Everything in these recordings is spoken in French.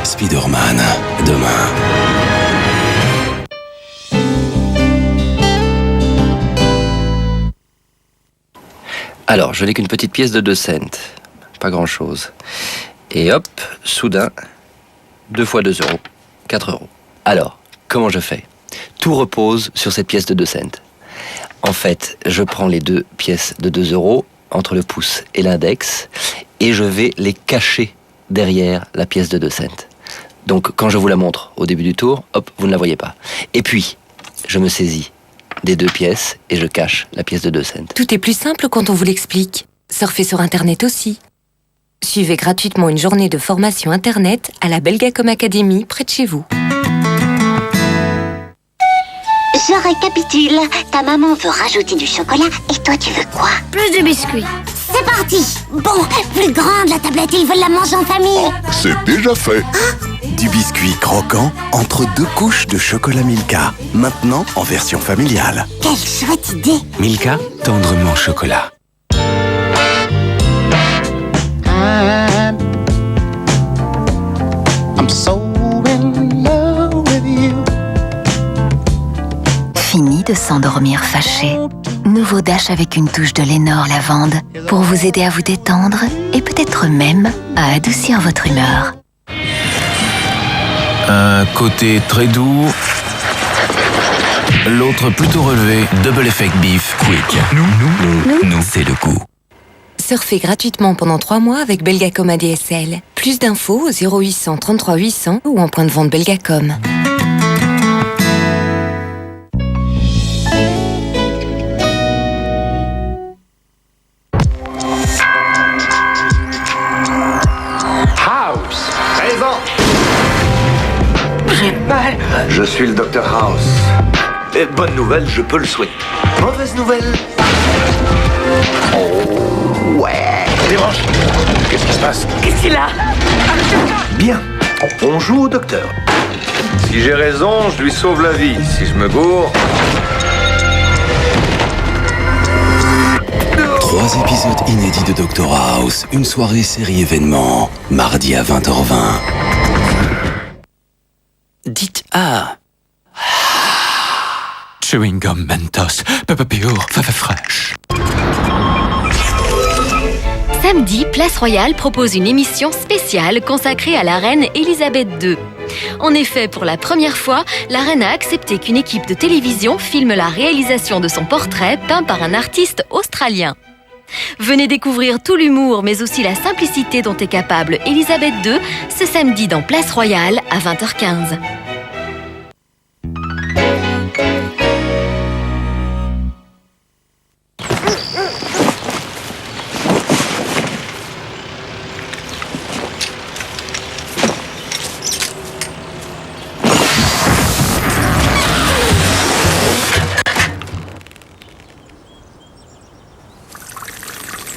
Spider-Man, demain. Alors, je n'ai qu'une petite pièce de 2 cents. Pas grand-chose. Et hop, soudain, 2 fois 2 euros, 4 euros. Alors, comment je fais ? Tout repose sur cette pièce de 2 cents. En fait, je prends les 2 pièces de 2 euros entre le pouce et l'index et je vais les cacher derrière la pièce de 2 cents. Donc, quand je vous la montre au début du tour, hop, vous ne la voyez pas. Et puis, je me saisis des 2 pièces et je cache la pièce de 2 cents. Tout est plus simple quand on vous l'explique. Surfez sur Internet aussi. Suivez gratuitement une journée de formation Internet à la Belgacom Academy près de chez vous. Je récapitule. Ta maman veut rajouter du chocolat et toi tu veux quoi? Plus de biscuits. C'est parti. Bon, plus grande la tablette, ils veulent la manger en famille. Oh, c'est déjà fait. Du biscuit croquant entre 2 couches de chocolat Milka. Maintenant en version familiale. Quelle chouette idée. Milka, tendrement chocolat. I'm so in love with you. Fini de s'endormir fâché. Nouveau Dash avec une touche de Lénore lavande pour vous aider à vous détendre et peut-être même à adoucir votre humeur. Un côté très doux, l'autre plutôt relevé. Double Effect Beef Quick. Nous, c'est le goût. Surfez gratuitement pendant 3 mois avec Belgacom ADSL. Plus d'infos au 0800 33 800 ou en point de vente Belgacom. House, présent. J'ai mal. Je suis le Dr House. Et bonne nouvelle, je peux le souhaiter. Mauvaise nouvelle. Oh, ouais. Débranche. Qu'est-ce qui se passe? Qu'est-ce qu'il a? Bien. On joue au docteur. Si j'ai raison, je lui sauve la vie. Si je me gourre... 3 épisodes inédits de Dr House. Une soirée série événement. Mardi à 20h20. Dites A. Chewing gum Mentos. Pepper pure. Fraîche. Samedi, Place Royale propose une émission spéciale consacrée à la reine Elisabeth II. En effet, pour la première fois, la reine a accepté qu'une équipe de télévision filme la réalisation de son portrait peint par un artiste australien. Venez découvrir tout l'humour, mais aussi la simplicité dont est capable Elisabeth II ce samedi dans Place Royale à 20h15.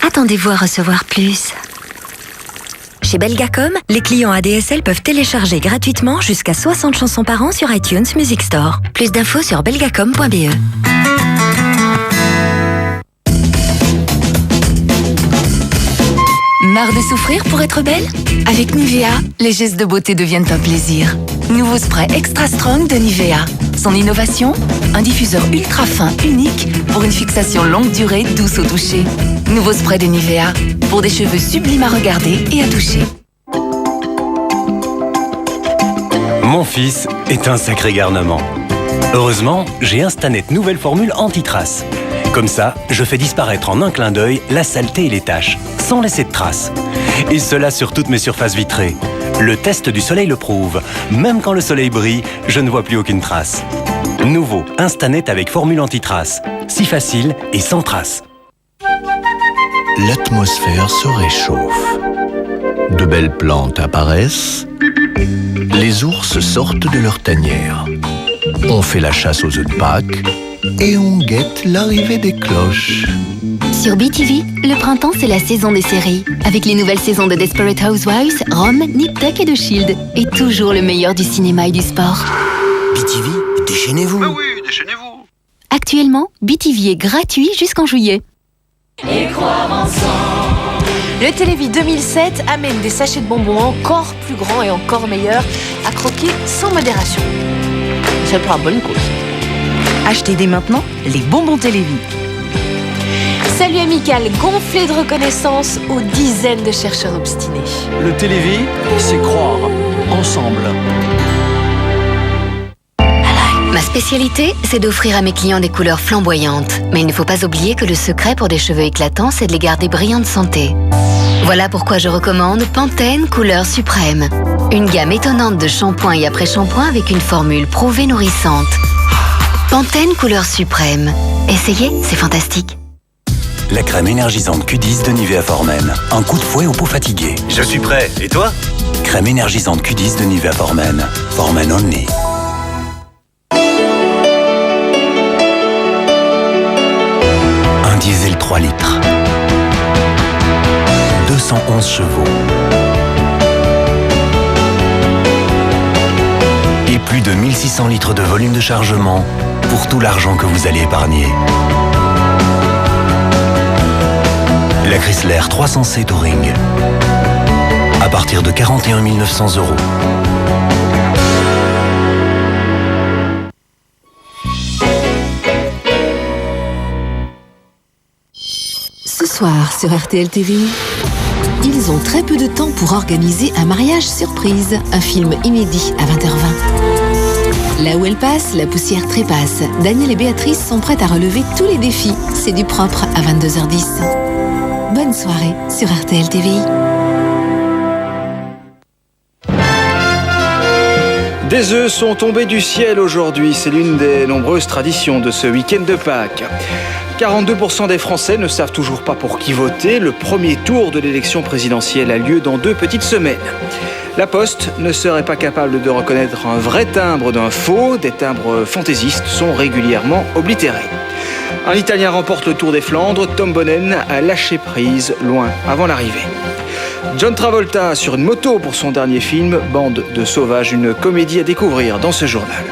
Attendez-vous à recevoir plus. Chez Belgacom, les clients ADSL peuvent télécharger gratuitement jusqu'à 60 chansons par an sur iTunes Music Store. Plus d'infos sur belgacom.be. Marre de souffrir pour être belle? Avec Nivea, les gestes de beauté deviennent un plaisir. Nouveau spray Extra Strong de Nivea. Son innovation? Un diffuseur ultra fin unique pour une fixation longue durée douce au toucher. Nouveau spray de Nivea pour des cheveux sublimes à regarder et à toucher. Mon fils est un sacré garnement. Heureusement, j'ai Instanet nouvelle formule anti-traces. Comme ça, je fais disparaître en un clin d'œil la saleté et les taches, sans laisser de traces. Et cela sur toutes mes surfaces vitrées. Le test du soleil le prouve. Même quand le soleil brille, je ne vois plus aucune trace. Nouveau Instanet avec formule anti-traces. Si facile et sans traces. L'atmosphère se réchauffe. De belles plantes apparaissent. Les ours sortent de leur tanière. On fait la chasse aux œufs de Pâques et on guette l'arrivée des cloches. Sur BTV, le printemps, c'est la saison des séries. Avec les nouvelles saisons de Desperate Housewives, Rome, Nip Tuck et The Shield. Et toujours le meilleur du cinéma et du sport. BTV, déchaînez-vous. Mais oui, déchaînez-vous. Actuellement, BTV est gratuit jusqu'en juillet. Et croire ensemble Le Télévis 2007 amène des sachets de bonbons encore plus grands et encore meilleurs à croquer sans modération. C'est pour une bonne cause. Achetez dès maintenant les bonbons Télévis. Salut amical gonflé de reconnaissance aux dizaines de chercheurs obstinés. Le Télévis, c'est croire ensemble. Ma spécialité, c'est d'offrir à mes clients des couleurs flamboyantes. Mais il ne faut pas oublier que le secret pour des cheveux éclatants, c'est de les garder brillants de santé. Voilà pourquoi je recommande Pantene Couleur Suprême. Une gamme étonnante de shampoings et après-shampoings avec une formule prouvée nourrissante. Pantene Couleur Suprême. Essayez, c'est fantastique. La crème énergisante Q10 de Nivea Formen. Un coup de fouet aux peaux fatiguées. Je suis prêt. Et toi? Crème énergisante Q10 de Nivea Formen. Formen only. Un diesel 3 litres. 211 chevaux. Et plus de 1600 litres de volume de chargement pour tout l'argent que vous allez épargner. La Chrysler 300C Touring. À partir de 41 900 €. Ce soir sur RTL TV, ils ont très peu de temps pour organiser un mariage surprise, un film inédit à 20h20. Là où elle passe, la poussière trépasse. Daniel et Béatrice sont prêtes à relever tous les défis. C'est du propre à 22h10. Bonne soirée sur RTL TV. Des œufs sont tombés du ciel aujourd'hui. C'est l'une des nombreuses traditions de ce week-end de Pâques. 42% des Français ne savent toujours pas pour qui voter. Le premier tour de l'élection présidentielle a lieu dans 2 petites semaines. La Poste ne serait pas capable de reconnaître un vrai timbre d'un faux. Des timbres fantaisistes sont régulièrement oblitérés. Un Italien remporte le Tour des Flandres. Tom Bonnen a lâché prise loin avant l'arrivée. John Travolta sur une moto pour son dernier film, Bande de sauvages, une comédie à découvrir dans ce journal.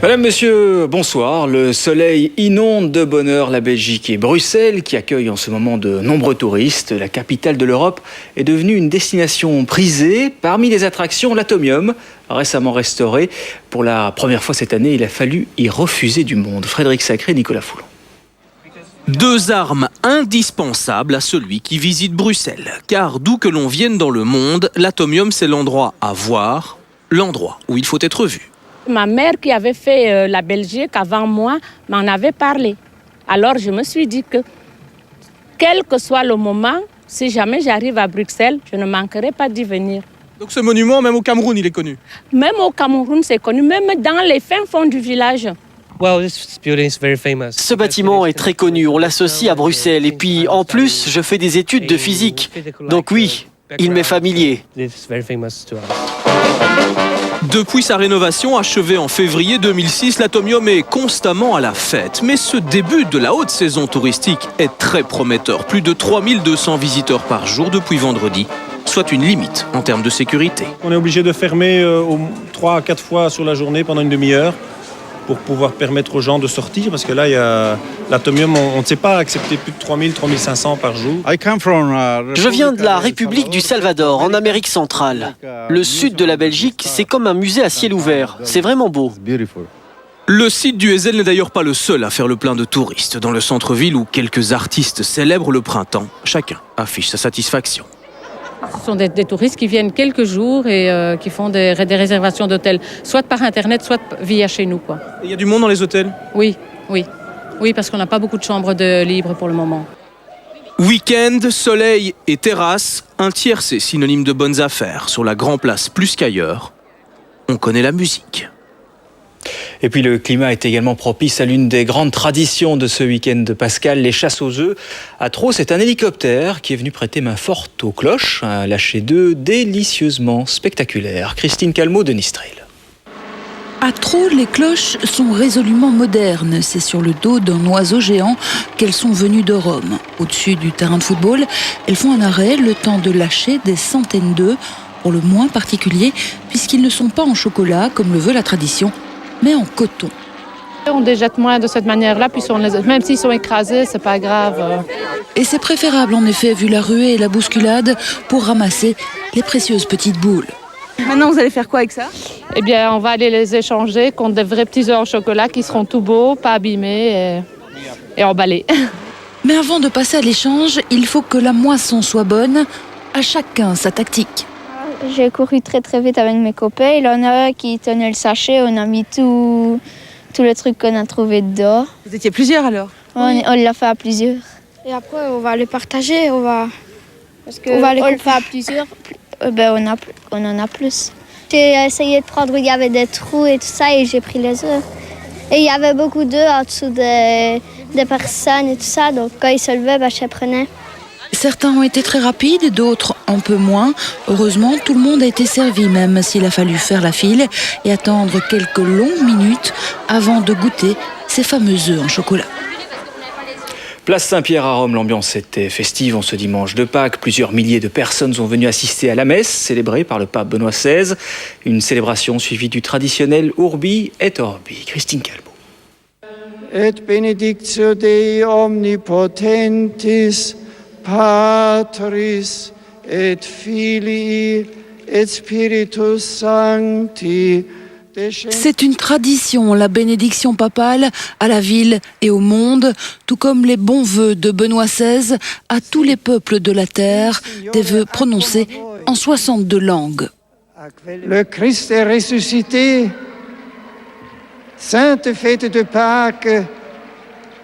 Madame, monsieur, bonsoir. Le soleil inonde de bonheur la Belgique et Bruxelles, qui accueille en ce moment de nombreux touristes. La capitale de l'Europe est devenue une destination prisée. Parmi les attractions, l'Atomium, récemment restauré. Pour la première fois cette année, il a fallu y refuser du monde. Frédéric Sacré, Nicolas Foulon. 2 armes indispensables à celui qui visite Bruxelles. Car d'où que l'on vienne dans le monde, l'Atomium, c'est l'endroit à voir, l'endroit où il faut être vu. Ma mère qui avait fait la Belgique avant moi m'en avait parlé. Alors je me suis dit que, quel que soit le moment, si jamais j'arrive à Bruxelles, je ne manquerai pas d'y venir. Donc ce monument, même au Cameroun, il est connu? Même au Cameroun, c'est connu, même dans les fins fonds du village. Ce bâtiment est très connu, on l'associe à Bruxelles. Et puis, en plus, je fais des études de physique. Donc oui, il m'est familier. Depuis sa rénovation achevée en février 2006, l'Atomium est constamment à la fête. Mais ce début de la haute saison touristique est très prometteur. Plus de 3200 visiteurs par jour depuis vendredi, soit une limite en termes de sécurité. On est obligé de fermer 3 à 4 fois sur la journée pendant une demi-heure pour pouvoir permettre aux gens de sortir, parce que là, il y a l'Atomium, on ne sait pas accepter plus de 3000, 3500 par jour. Je viens de la République du Salvador, en Amérique centrale. Le sud de la Belgique, c'est comme un musée à ciel ouvert. C'est vraiment beau. Le site du Heysel n'est d'ailleurs pas le seul à faire le plein de touristes. Dans le centre-ville où quelques artistes célèbrent le printemps, chacun affiche sa satisfaction. Ce sont des touristes qui viennent quelques jours et qui font des réservations d'hôtels, soit par Internet, soit via chez nous, quoi. Il y a du monde dans les hôtels? Oui, parce qu'on n'a pas beaucoup de chambres libres pour le moment. Week-end, soleil et terrasse, un tiercé synonyme de bonnes affaires. Sur la Grand Place plus qu'ailleurs, on connaît la musique. Et puis le climat est également propice à l'une des grandes traditions de ce week-end de Pascal, les chasses aux œufs. À Traux, c'est un hélicoptère qui est venu prêter main forte aux cloches, un lâcher d'œufs délicieusement spectaculaire. Christine Calmot de Nistril. À Traux, les cloches sont résolument modernes. C'est sur le dos d'un oiseau géant qu'elles sont venues de Rome. Au-dessus du terrain de football, elles font un arrêt, le temps de lâcher des centaines d'œufs. pour le moins particuliers, puisqu'ils ne sont pas en chocolat, comme le veut la tradition, mais en coton. On les jette moins de cette manière-là, puis même s'ils sont écrasés, c'est pas grave. Et c'est préférable en effet, vu la ruée et la bousculade, pour ramasser les précieuses petites boules. Maintenant, vous allez faire quoi avec ça? Eh bien, on va aller les échanger contre des vrais petits œufs en chocolat qui seront tout beaux, pas abîmés et emballés. Mais avant de passer à l'échange, il faut que la moisson soit bonne. À chacun sa tactique. J'ai couru très très vite avec mes copains. Il y en a un qui tenait le sachet, on a mis tout le truc qu'on a trouvé dehors. Vous étiez plusieurs alors? On l'a fait à plusieurs. Et après, on va les partager, on va le faire à plusieurs. On en a plus. J'ai essayé de prendre où il y avait des trous et tout ça et j'ai pris les œufs. Et il y avait beaucoup d'œufs en dessous des personnes et tout ça, donc quand ils se levaient, je les prenais. Certains ont été très rapides, d'autres un peu moins. Heureusement, tout le monde a été servi, même s'il a fallu faire la file et attendre quelques longues minutes avant de goûter ces fameux œufs en chocolat. Place Saint-Pierre à Rome, l'ambiance était festive en ce dimanche de Pâques. Plusieurs milliers de personnes sont venues assister à la messe célébrée par le pape Benoît XVI. Une célébration suivie du traditionnel Urbi et Orbi. Christine Calbo. Et benedictio Dei omnipotentis, Patris et Filii et Spiritus Sancti. C'est une tradition, la bénédiction papale à la ville et au monde, tout comme les bons vœux de Benoît XVI à tous les peuples de la terre, des vœux prononcés en 62 langues. Le Christ est ressuscité. Sainte fête de Pâques,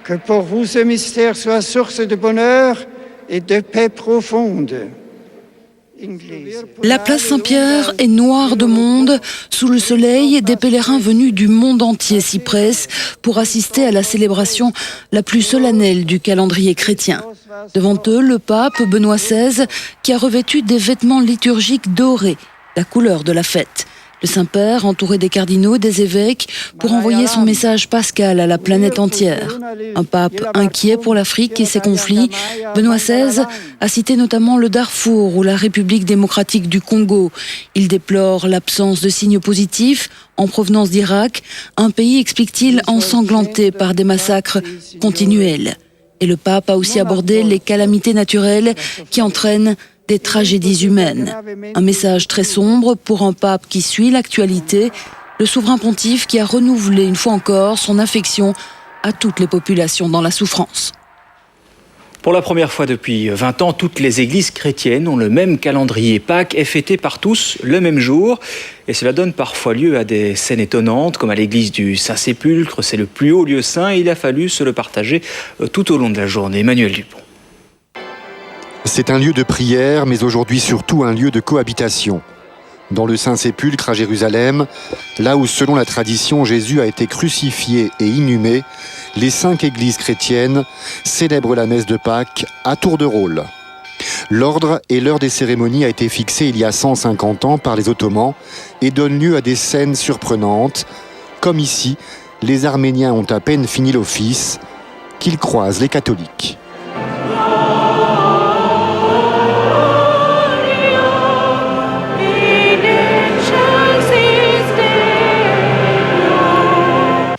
que pour vous ce mystère soit source de bonheur et de paix profonde. La place Saint-Pierre est noire de monde. Sous le soleil, des pèlerins venus du monde entier s'y pressent pour assister à la célébration la plus solennelle du calendrier chrétien. Devant eux, le pape Benoît XVI, qui a revêtu des vêtements liturgiques dorés, la couleur de la fête. Le Saint-Père, entouré des cardinaux, des évêques, pour envoyer son message pascal à la planète entière. Un pape inquiet pour l'Afrique et ses conflits, Benoît XVI a cité notamment le Darfour ou la République démocratique du Congo. Il déplore l'absence de signes positifs en provenance d'Irak, un pays, explique-t-il, ensanglanté par des massacres continuels. Et le pape a aussi abordé les calamités naturelles qui entraînent des tragédies humaines. Un message très sombre pour un pape qui suit l'actualité, le souverain pontife qui a renouvelé une fois encore son affection à toutes les populations dans la souffrance. Pour la première fois depuis 20 ans, toutes les églises chrétiennes ont le même calendrier. Pâques est fêté par tous le même jour. Et cela donne parfois lieu à des scènes étonnantes, comme à l'église du Saint-Sépulcre. C'est le plus haut lieu saint et il a fallu se le partager tout au long de la journée. Emmanuel Dupont. C'est un lieu de prière, mais aujourd'hui surtout un lieu de cohabitation. Dans le Saint-Sépulcre à Jérusalem, là où selon la tradition Jésus a été crucifié et inhumé, les 5 églises chrétiennes célèbrent la messe de Pâques à tour de rôle. L'ordre et l'heure des cérémonies a été fixé il y a 150 ans par les Ottomans et donne lieu à des scènes surprenantes, comme ici, les Arméniens ont à peine fini l'office, qu'ils croisent les catholiques.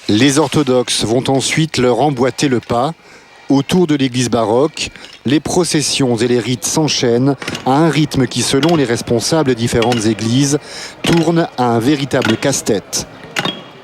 Les orthodoxes vont ensuite leur emboîter le pas. Autour de l'église baroque, les processions et les rites s'enchaînent à un rythme qui, selon les responsables des différentes églises, tourne à un véritable casse-tête.